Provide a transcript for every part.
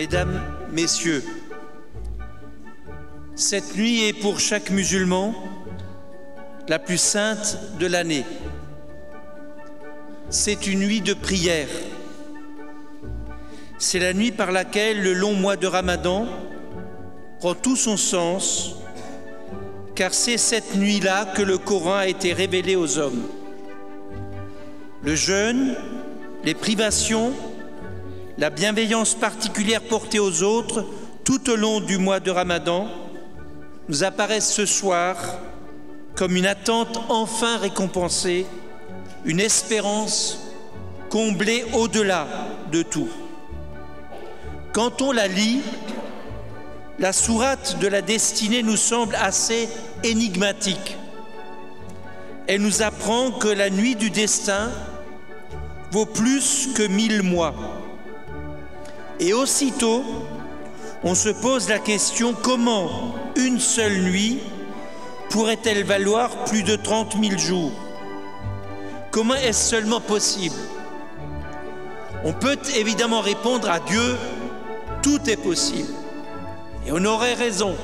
Mesdames, Messieurs, cette nuit est pour chaque musulman la plus sainte de l'année. C'est une nuit de prière. C'est la nuit par laquelle le long mois de Ramadan prend tout son sens, car c'est cette nuit-là que le Coran a été révélé aux hommes. Le jeûne, les privations, la bienveillance particulière portée aux autres tout au long du mois de Ramadan nous apparaissent ce soir comme une attente enfin récompensée, une espérance comblée au-delà de tout. Quand on la lit, la sourate de la destinée nous semble assez énigmatique. Elle nous apprend que la nuit du destin vaut plus que 1000 mois. Et aussitôt, on se pose la question, comment une seule nuit pourrait-elle valoir plus de 30 000 jours? Comment est-ce seulement possible? On peut évidemment répondre à Dieu, tout est possible. Et on aurait raison,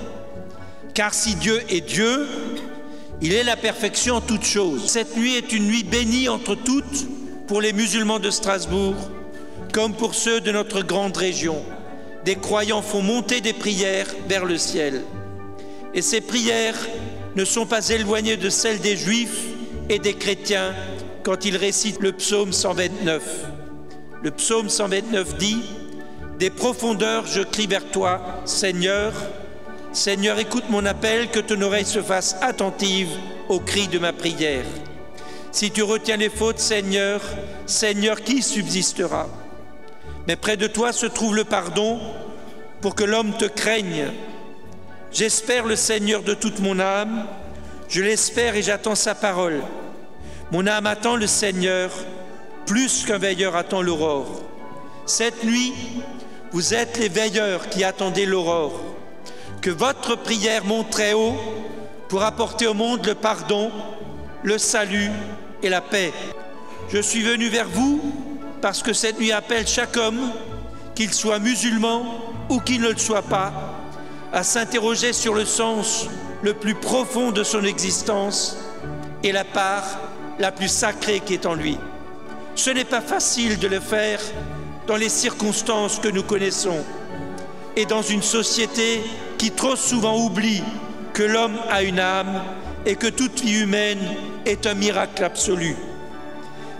car si Dieu est Dieu, il est la perfection en toutes choses. Cette nuit est une nuit bénie entre toutes pour les musulmans de Strasbourg, comme pour ceux de notre grande région. Des croyants font monter des prières vers le ciel. Et ces prières ne sont pas éloignées de celles des Juifs et des chrétiens quand ils récitent le psaume 129. Le psaume 129 dit « Des profondeurs, je crie vers toi, Seigneur. Seigneur, écoute mon appel, que ton oreille se fasse attentive au cri de ma prière. Si tu retiens les fautes, Seigneur, Seigneur, qui subsistera? Mais près de toi se trouve le pardon pour que l'homme te craigne. J'espère le Seigneur de toute mon âme, je l'espère et j'attends sa parole. Mon âme attend le Seigneur, plus qu'un veilleur attend l'aurore. Cette nuit, vous êtes les veilleurs qui attendez l'aurore. Que votre prière monte très haut pour apporter au monde le pardon, le salut et la paix. Je suis venu vers vous parce que cette nuit appelle chaque homme, qu'il soit musulman ou qu'il ne le soit pas, à s'interroger sur le sens le plus profond de son existence et la part la plus sacrée qui est en lui. Ce n'est pas facile de le faire dans les circonstances que nous connaissons et dans une société qui trop souvent oublie que l'homme a une âme et que toute vie humaine est un miracle absolu.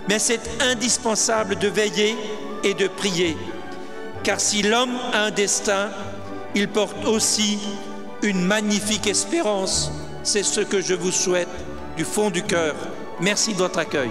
Mais c'est indispensable de veiller et de prier, car si l'homme a un destin, il porte aussi une magnifique espérance. C'est ce que je vous souhaite du fond du cœur. Merci de votre accueil.